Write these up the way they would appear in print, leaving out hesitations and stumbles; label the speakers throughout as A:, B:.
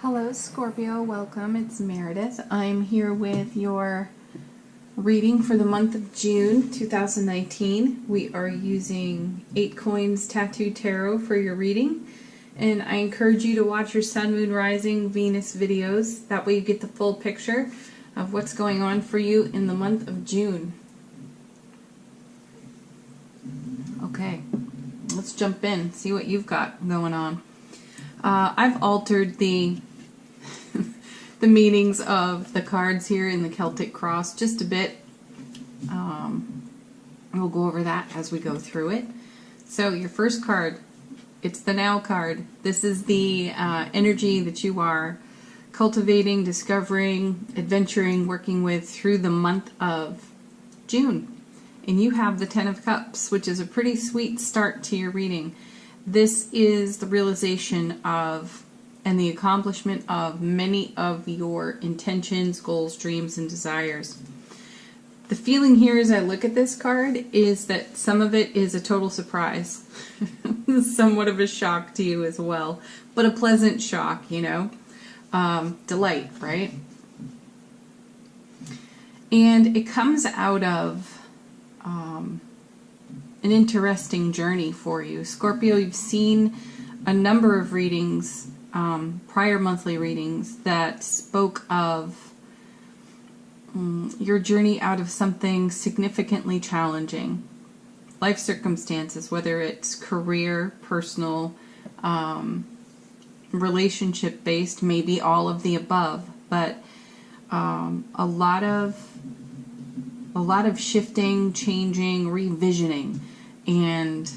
A: Hello Scorpio, welcome. It's Meredith. I'm here with your reading for the month of June 2019. We are using 8 Coins Tattoo Tarot for your reading, and I encourage you to watch your Sun, Moon, Rising, Venus videos. That way you get the full picture of what's going on for you in the month of June. Okay, let's jump in, see what you've got going on. I've altered the meanings of the cards here in the Celtic Cross just a bit. We'll go over that as we go through it. So your first card, it's the Now card. This is the energy that you are cultivating, discovering, adventuring, working with through the month of June. And you have the Ten of Cups, which is a pretty sweet start to your reading. This is the realization of and the accomplishment of many of your intentions, goals, dreams, and desires. The feeling here as I look at this card is that some of it is a total surprise. Somewhat of a shock to you as well, but a pleasant shock, you know. Delight, right? And it comes out of an interesting journey for you. Scorpio, you've seen a number of readings, prior monthly readings, that spoke of your journey out of something significantly challenging. Life circumstances, whether it's career, personal, relationship-based, maybe all of the above, but a lot of shifting, changing, revisioning, and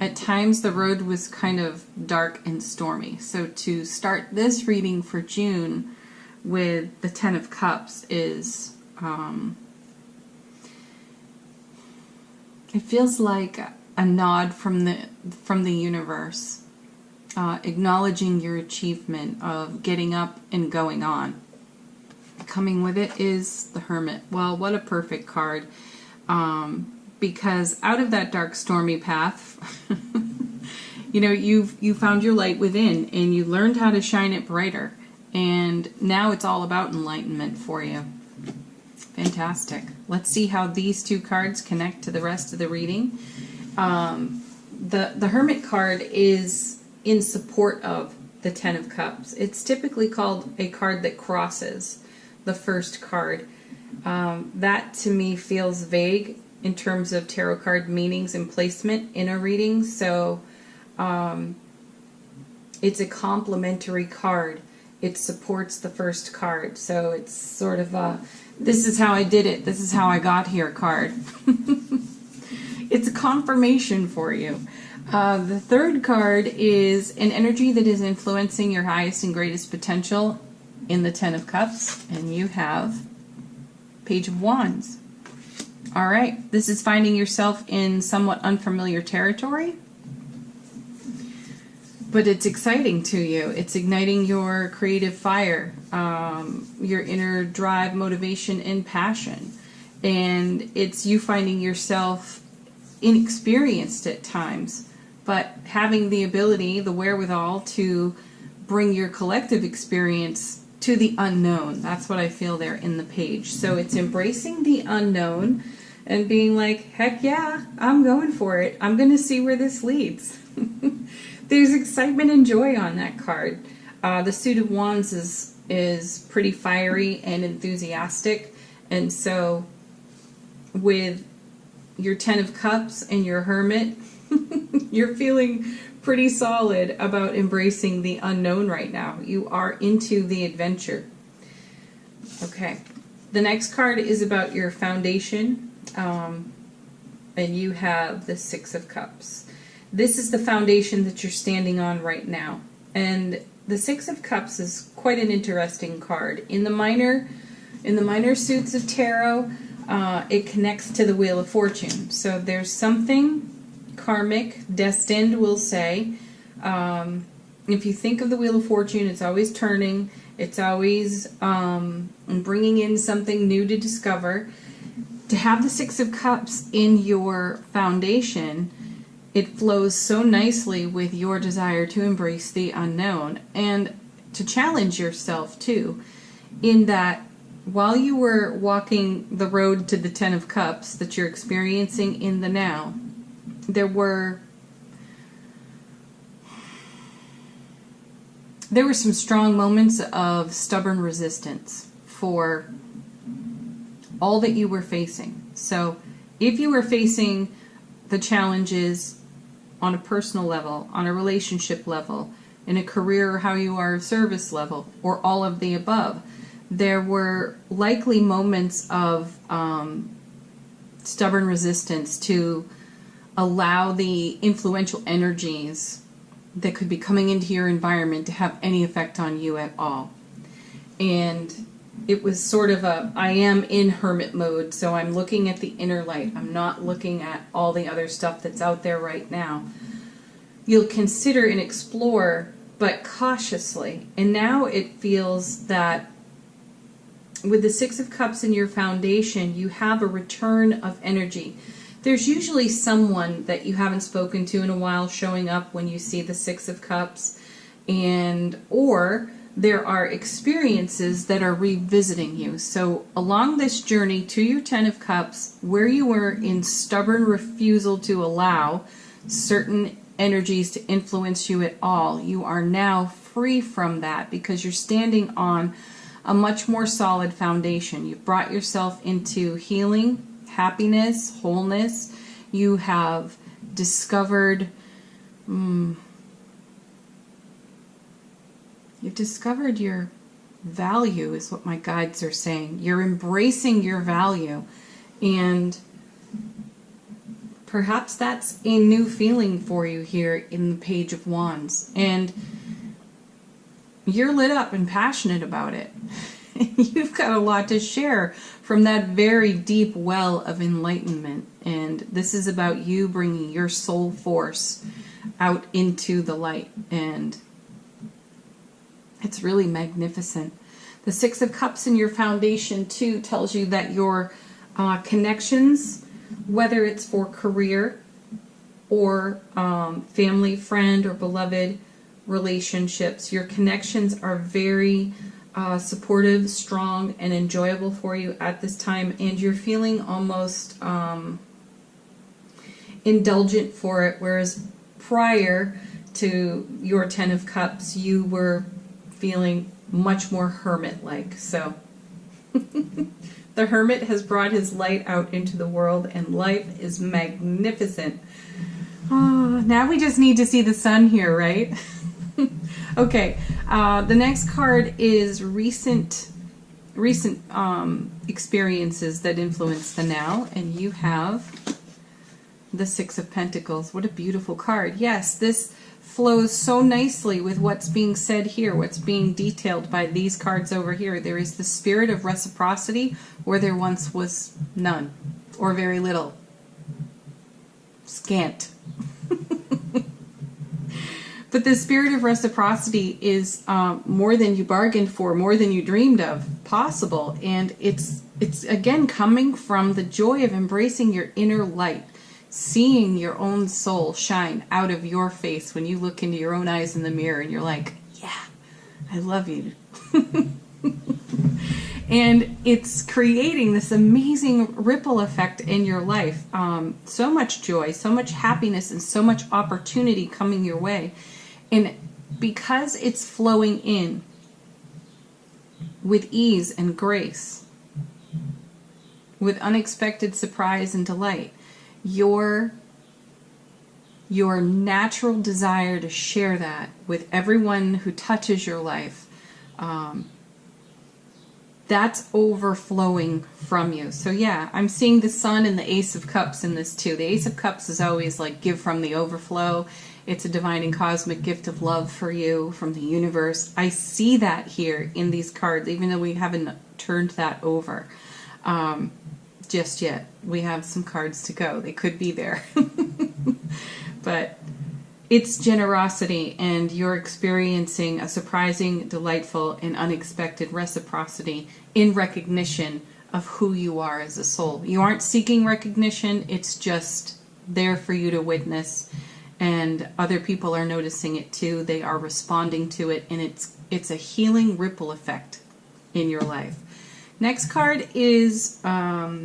A: at times the road was kind of dark and stormy. So to start this reading for June with the Ten of Cups is, it feels like a nod from the universe, acknowledging your achievement of getting up and going on. Coming with it is the Hermit. Well, what a perfect card. Because out of that dark, stormy path, you know, you found your light within, and you learned how to shine it brighter. And now it's all about enlightenment for you. Fantastic. Let's see how these two cards connect to the rest of the reading. The Hermit card is in support of the Ten of Cups. It's typically called a card that crosses the first card. That to me feels vague in terms of tarot card meanings and placement in a reading. So it's a complementary card. It supports the first card. So it's sort of a, this is how I did it, this is how I got here card. It's a confirmation for you. The third card is an energy that is influencing your highest and greatest potential in the Ten of Cups, and you have Page of Wands. All right, this is finding yourself in somewhat unfamiliar territory, but it's exciting to you. It's igniting your creative fire, your inner drive, motivation, and passion, and it's you finding yourself inexperienced at times, but having the ability, the wherewithal to bring your collective experience to the unknown. That's what I feel there in the page. So it's embracing the unknown and being like, heck yeah, I'm going for it. I'm going to see where this leads. There's excitement and joy on that card. The Suit of Wands is pretty fiery and enthusiastic. And so with your Ten of Cups and your Hermit, you're feeling pretty solid about embracing the unknown right now. You are into the adventure. Okay. The next card is about your foundation, and you have the Six of Cups. This is the foundation that you're standing on right now. And the Six of Cups is quite an interesting card. In the minor suits of tarot, it connects to the Wheel of Fortune. So there's something karmic, destined, we'll say. If you think of the Wheel of Fortune, it's always turning. It's always bringing in something new to discover. To have the Six of Cups in your foundation it flows so nicely with your desire to embrace the unknown and to challenge yourself too, in that while you were walking the road to the Ten of Cups that you're experiencing in the now, there were some strong moments of stubborn resistance for all that you were facing. So if you were facing the challenges on a personal level, on a relationship level, in a career or how you are service level, or all of the above, there were likely moments of stubborn resistance to allow the influential energies that could be coming into your environment to have any effect on you at all. And it was sort of I am in hermit mode, so I'm looking at the inner light. I'm not looking at all the other stuff that's out there right now. You'll consider and explore, but cautiously. And now it feels that with the Six of Cups in your foundation, you have a return of energy. There's usually someone that you haven't spoken to in a while showing up when you see the Six of Cups, or there are experiences that are revisiting you. So along this journey to your Ten of Cups, where you were in stubborn refusal to allow certain energies to influence you at all, you are now free from that because you're standing on a much more solid foundation. You've brought yourself into healing, happiness, wholeness. You have discovered your value, is what my guides are saying. You're embracing your value, and perhaps that's a new feeling for you here in the Page of Wands, and you're lit up and passionate about it. You've got a lot to share from that very deep well of enlightenment, and this is about you bringing your soul force out into the light, and it's really magnificent. The Six of Cups in your foundation too tells you that your connections, whether it's for career or family, friend, or beloved relationships, your connections are very supportive, strong, and enjoyable for you at this time, and you're feeling almost indulgent for it, whereas prior to your Ten of Cups you were feeling much more hermit-like. So the hermit has brought his light out into the world, and life is magnificent. Now we just need to see the sun here, right? Okay, the next card is recent experiences that influence the now, and you have the Six of Pentacles. What a beautiful card. Yes, this flows so nicely with what's being said here, what's being detailed by these cards over here. There is the spirit of reciprocity where there once was none, or very little, scant. But the spirit of reciprocity is more than you bargained for, more than you dreamed of possible. And it's again coming from the joy of embracing your inner light, seeing your own soul shine out of your face when you look into your own eyes in the mirror and you're like, yeah, I love you. And it's creating this amazing ripple effect in your life. So much joy, so much happiness, and so much opportunity coming your way. And because it's flowing in with ease and grace, with unexpected surprise and delight, your natural desire to share that with everyone who touches your life, that's overflowing from you. So yeah, I'm seeing the Sun and the Ace of Cups in this too. The Ace of Cups is always like give from the overflow. It's a divine and cosmic gift of love for you from the universe. I see that here in these cards, even though we haven't turned that over just yet. We have some cards to go. They could be there. But it's generosity, and you're experiencing a surprising, delightful, and unexpected reciprocity in recognition of who you are as a soul. You aren't seeking recognition. It's just there for you to witness, and other people are noticing it too. They are responding to it, and it's a healing ripple effect in your life. Next card is how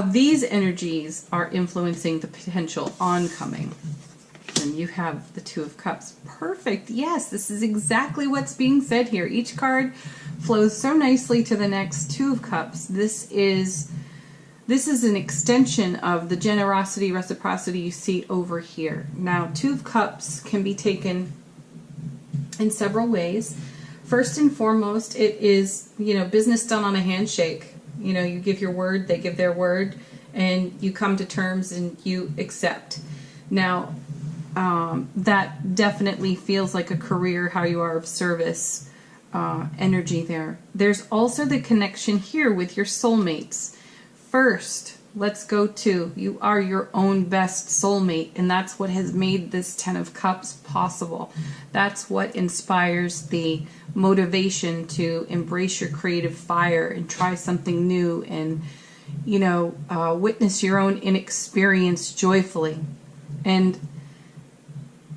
A: these energies are influencing the potential oncoming. And you have the Two of Cups. Perfect. Yes, this is exactly what's being said here. Each card flows so nicely to the next. Two of Cups. This is an extension of the generosity, reciprocity you see over here. Now, Two of Cups can be taken in several ways. First and foremost, it is, business done on a handshake. You give your word, they give their word, and you come to terms and you accept. Now, that definitely feels like a career, how you are of service energy there. There's also the connection here with your soulmates. First, let's go to, you are your own best soulmate, and that's what has made this Ten of Cups possible. That's what inspires the motivation to embrace your creative fire and try something new and, witness your own inexperience joyfully. And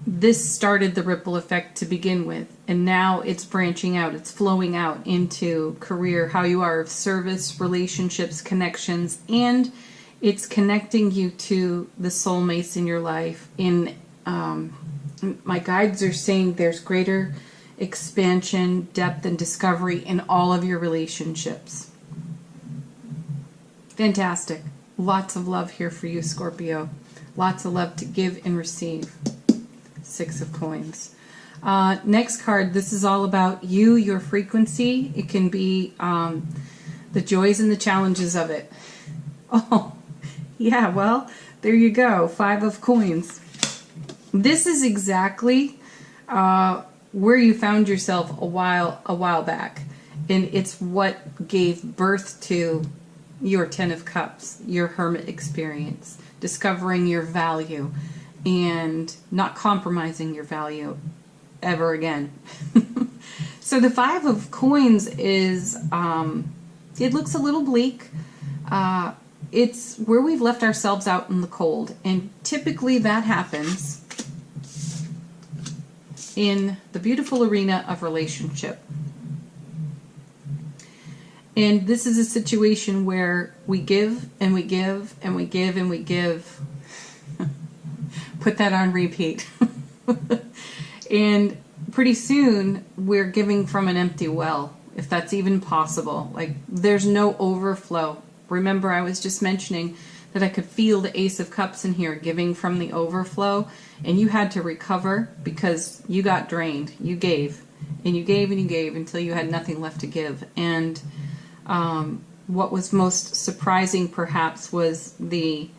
A: this started the ripple effect to begin with, and now it's branching out, it's flowing out into career, how you are of service, relationships, connections, and it's connecting you to the soulmates in your life. My guides are saying there's greater expansion, depth, and discovery in all of your relationships. Fantastic. Lots of love here for you, Scorpio. Lots of love to give and receive. Six of Coins. Next card, this is all about you, your frequency. It can be the joys and the challenges of it. Oh, yeah, well, there you go. Five of Coins. This is exactly where you found yourself a while back. And it's what gave birth to your Ten of Cups, your hermit experience, discovering your value and not compromising your value ever again. So the Five of Coins is, it looks a little bleak. It's where we've left ourselves out in the cold. And typically that happens in the beautiful arena of relationship. And this is a situation where we give and we give and we give and we give. Put that on repeat. And pretty soon we're giving from an empty well, if that's even possible. Like, there's no overflow. Remember, I was just mentioning that I could feel the Ace of Cups in here, giving from the overflow, and you had to recover because you got drained. You gave, and you gave, and you gave until you had nothing left to give. And what was most surprising, perhaps, was the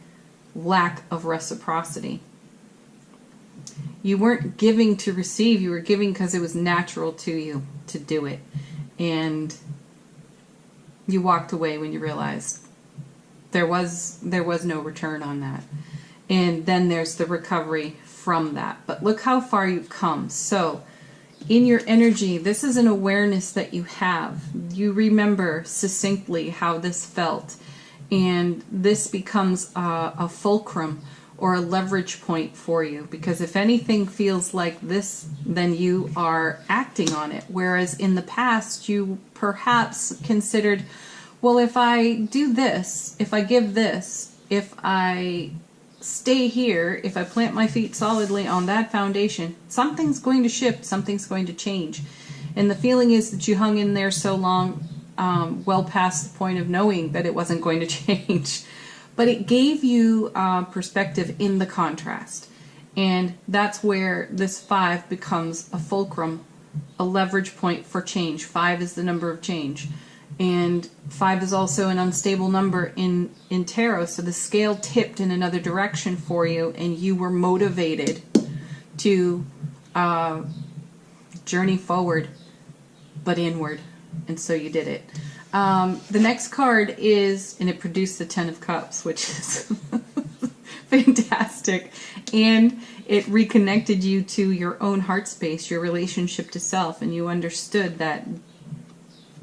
A: lack of reciprocity. You weren't giving to receive, you were giving because it was natural to you to do it. And you walked away when you realized there was no return on that. And then there's the recovery from that. But look how far you've come. So in your energy, this is an awareness that you have. You remember succinctly how this felt. And this becomes a fulcrum or a leverage point for you, because if anything feels like this, then you are acting on it. Whereas in the past, you perhaps considered, well, if I do this, if I give this, if I stay here, if I plant my feet solidly on that foundation, something's going to shift, something's going to change. And the feeling is that you hung in there so long, well past the point of knowing that it wasn't going to change. But it gave you perspective in the contrast. And that's where this 5 becomes a fulcrum, a leverage point for change. 5 is the number of change. And 5 is also an unstable number in tarot. So the scale tipped in another direction for you, and you were motivated to journey forward, but inward. And so you did it. The next card is, and it produced the Ten of Cups, which is fantastic. And it reconnected you to your own heart space, your relationship to self, and you understood that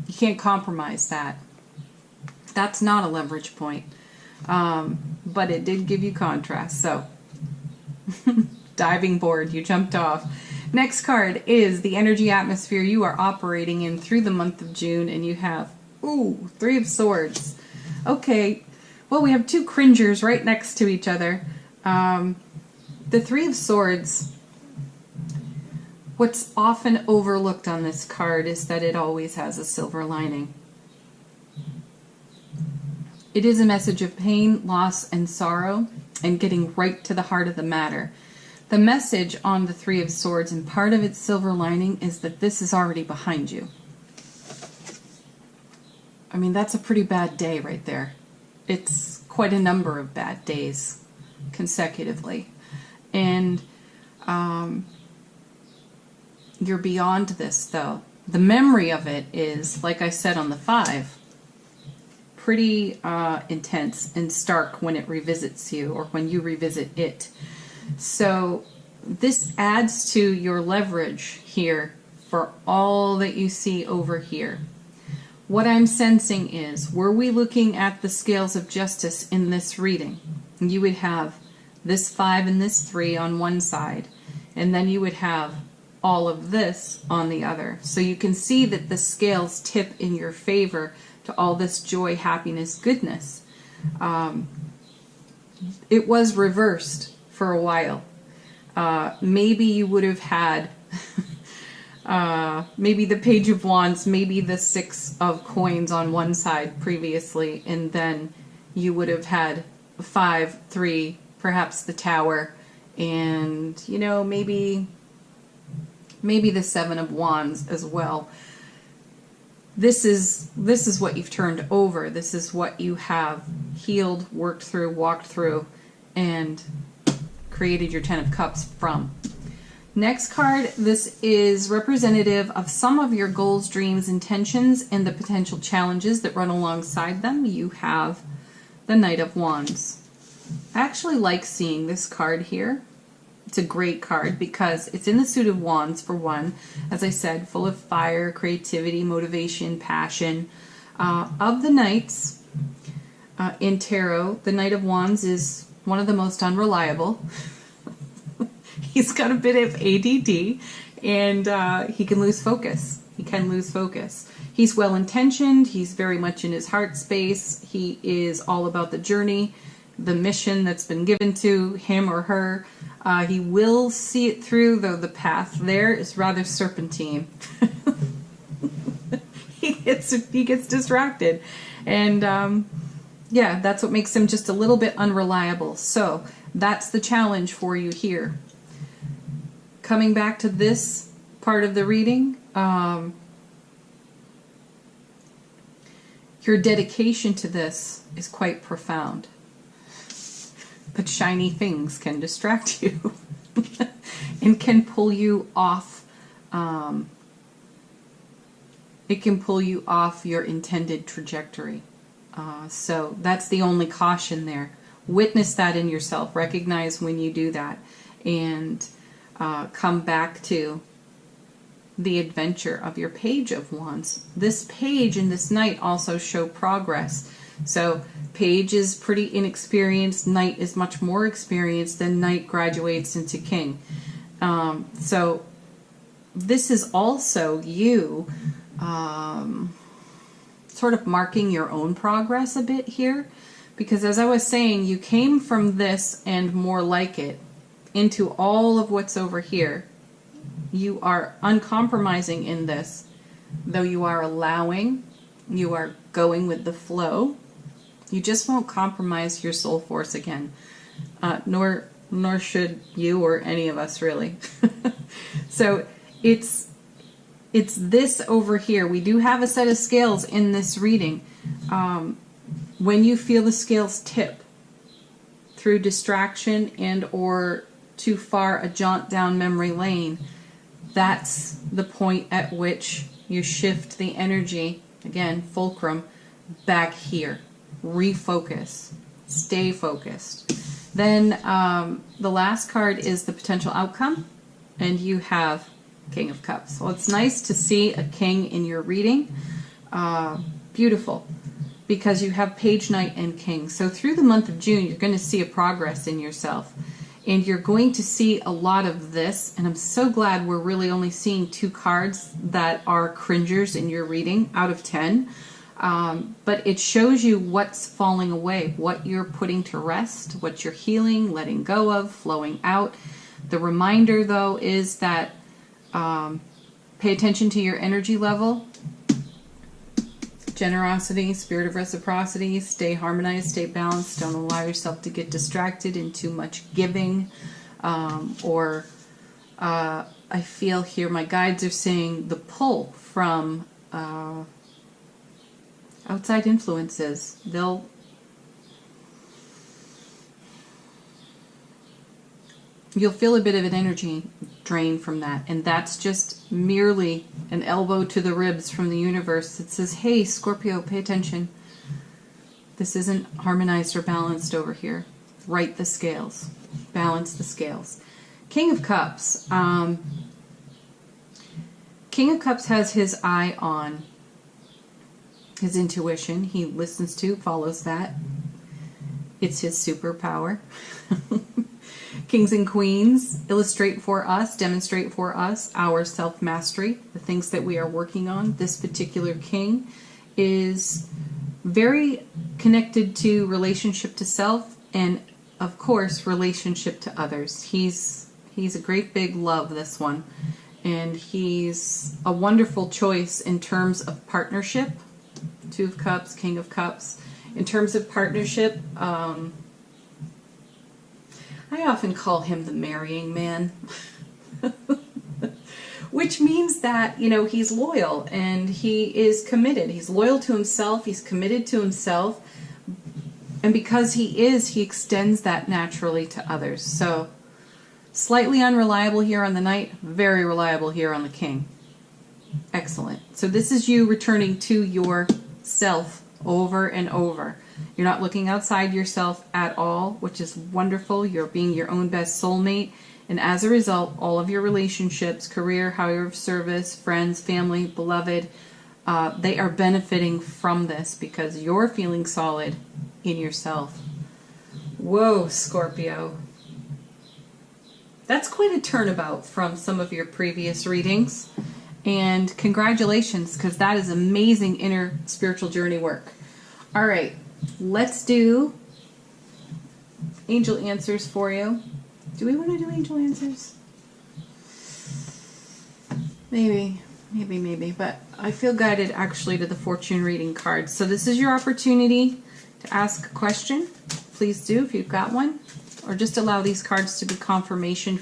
A: you can't compromise that. That's not a leverage point. But it did give you contrast, so diving board, you jumped off. Next card is the energy atmosphere you are operating in through the month of June, and you have, ooh, Three of Swords. Okay, well, we have two cringers right next to each other. The Three of Swords, what's often overlooked on this card is that it always has a silver lining. It is a message of pain, loss, and sorrow, and getting right to the heart of the matter. The message on the Three of Swords, and part of its silver lining, is that this is already behind you. I mean, that's a pretty bad day right there. It's quite a number of bad days consecutively. And you're beyond this, though. The memory of it is, like I said on the 5, pretty intense and stark when it revisits you, or when you revisit it. So this adds to your leverage here for all that you see over here. What I'm sensing is, were we looking at the scales of justice in this reading, you would have this 5 and this 3 on one side, and then you would have all of this on the other. So you can see that the scales tip in your favor to all this joy, happiness, goodness. It was reversed for a while. Maybe you would have had maybe the Page of Wands, maybe the 6 of Coins on one side previously, and then you would have had 5, 3, perhaps the Tower, and, you know, maybe the 7 of Wands as well. This is what you've turned over. This is what you have healed, worked through, walked through, and created your 10 of Cups from. Next card, this is representative of some of your goals, dreams, intentions, and the potential challenges that run alongside them. You have the Knight of Wands. I actually like seeing this card here. It's a great card because it's in the suit of Wands, for one. As I said, full of fire, creativity, motivation, passion. Of the Knights in Tarot, the Knight of Wands is one of the most unreliable. He's got a bit of ADD, and he can lose focus. He's well-intentioned. He's very much in his heart space. He is all about the journey, the mission that's been given to him or her. He will see it through, though the path there is rather serpentine. He gets distracted. And yeah, that's what makes him just a little bit unreliable. So that's the challenge for you here. Coming back to this part of the reading, your dedication to this is quite profound. But shiny things can distract you and can pull you off. It can pull you off your intended trajectory. So that's the only caution there. Witness that in yourself. Recognize when you do that. And come back to the adventure of your Page of Wands. This Page and this Knight also show progress. So Page is pretty inexperienced, Knight is much more experienced, then Knight graduates into King. So this is also you sort of marking your own progress a bit here, because as I was saying, you came from this and more like it into all of what's over here. You are uncompromising in this, though you are allowing, you are going with the flow. You just won't compromise your soul force again, nor should you or any of us really. So it's this over here. We do have a set of scales in this reading. When you feel the scales tip through distraction and or too far a jaunt down memory lane, that's the point at which you shift the energy, again, fulcrum, back here. Refocus. Stay focused. Then the last card is the potential outcome, and you have King of Cups. Well, it's nice to see a king in your reading. Beautiful. because you have Page, Knight, and King. So through the month of June, you're going to see a progress in yourself. And you're going to see a lot of this. And I'm so glad we're really only seeing 2 cards that are cringers in your reading out of 10. But it shows you what's falling away, what you're putting to rest, what you're healing, letting go of, flowing out. The reminder, though, is that pay attention to your energy level. Generosity, spirit of reciprocity, stay harmonized, stay balanced. Don't allow yourself to get distracted in too much giving. I feel here my guides are saying the pull from outside influences. You'll feel a bit of an energy drain from that, and that's just merely an elbow to the ribs from the universe that says, hey, Scorpio, pay attention. This isn't harmonized or balanced over here. Right the scales. Balance the scales. King of Cups. King of Cups has his eye on his intuition. He listens to, follows that. It's his superpower. Kings and Queens illustrate for us, demonstrate for us our self-mastery, the things that we are working on. This particular king is very connected to relationship to self and, of course, relationship to others. He's a great big love, this one. And he's a wonderful choice in terms of partnership. 2 of Cups, King of Cups. In terms of partnership, I often call him the marrying man, which means that, you know, he's loyal and he is committed. He's loyal to himself. He's committed to himself. And because he extends that naturally to others. So slightly unreliable here on the Knight, very reliable here on the King. Excellent. So this is you returning to yourself over and over. You're not looking outside yourself at all, which is wonderful. You're being your own best soulmate. And as a result, all of your relationships, career, higher of service, friends, family, beloved, they are benefiting from this because you're feeling solid in yourself. Whoa, Scorpio. That's quite a turnabout from some of your previous readings. And congratulations, because that is amazing inner spiritual journey work. All right. Let's do angel answers for you. Do we want to do angel answers? Maybe. But I feel guided actually to the fortune reading cards. So this is your opportunity to ask a question. Please do if you've got one. Or just allow these cards to be confirmation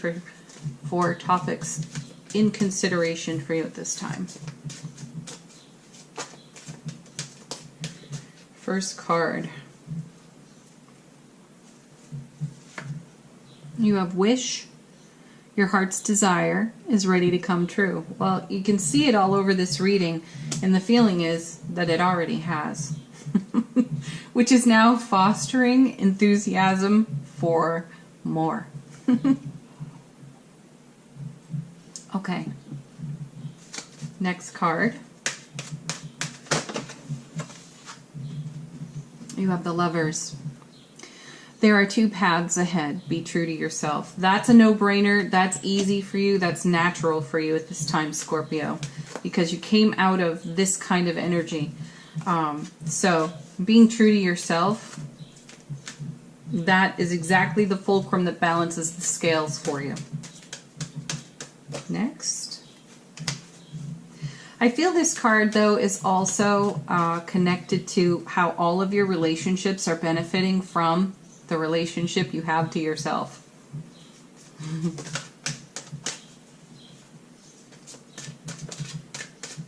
A: for topics in consideration for you at this time. First card. You have wish. Your heart's desire is ready to come true. Well, you can see it all over this reading, and the feeling is that it already has. Which is now fostering enthusiasm for more. Okay. Next card. You have the Lovers. There are 2 paths ahead. Be true to yourself. That's a no-brainer. That's easy for you. That's natural for you at this time, Scorpio, because you came out of this kind of energy. So being true to yourself, that is exactly the fulcrum that balances the scales for you. Next. I feel this card, though, is also connected to how all of your relationships are benefiting from the relationship you have to yourself.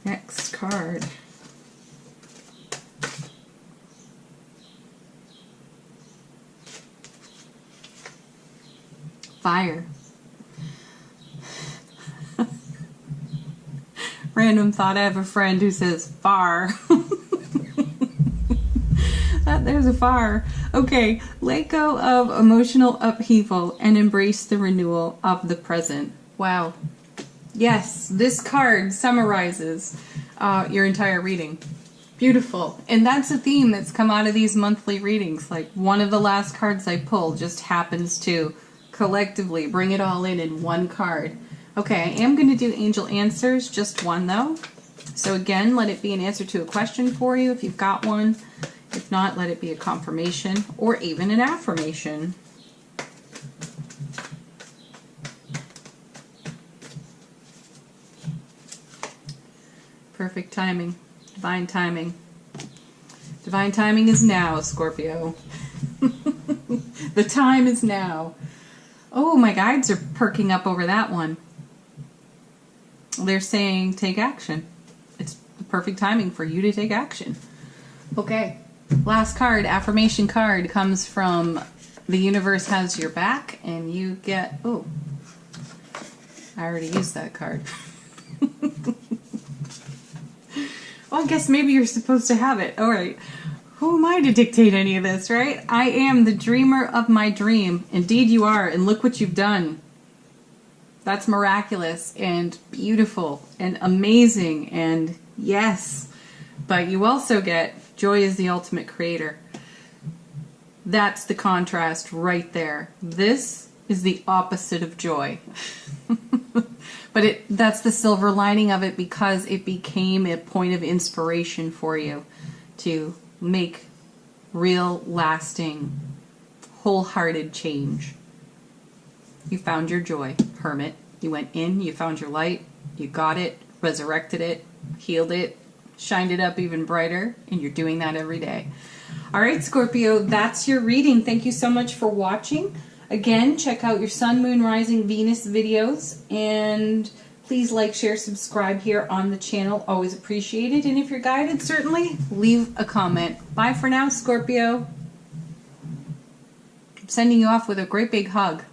A: Next card. Fire. Random thought, I have a friend who says far. There's a fire. Okay, let go of emotional upheaval and embrace the renewal of the present. Wow. Yes, this card summarizes your entire reading. Beautiful. And that's a theme that's come out of these monthly readings. Like one of the last cards I pulled just happens to collectively bring it all in one card. Okay, I am going to do angel answers, just one though. So again, let it be an answer to a question for you if you've got one. If not, let it be a confirmation or even an affirmation. Perfect timing. Divine timing. Divine timing is now, Scorpio. The time is now. Oh, my guides are perking up over that one. They're saying take action. It's the perfect timing for you to take action. Okay. Last card, affirmation card, comes from the universe has your back, and you get... Oh, I already used that card. Well, I guess maybe you're supposed to have it. All right. Who am I to dictate any of this, right? I am the dreamer of my dream. Indeed you are, and look what you've done. That's miraculous and beautiful and amazing and yes. But you also get joy is the ultimate creator. That's the contrast right there. This is the opposite of joy. But that's the silver lining of it, because it became a point of inspiration for you to make real, lasting, wholehearted change. You found your joy, Hermit. You went in, you found your light, you got it, resurrected it, healed it, shined it up even brighter, and you're doing that every day. All right, Scorpio, that's your reading. Thank you so much for watching. Again, check out your Sun, Moon, Rising, Venus videos, and please like, share, subscribe here on the channel. Always appreciated. And if you're guided, certainly leave a comment. Bye for now, Scorpio. I'm sending you off with a great big hug.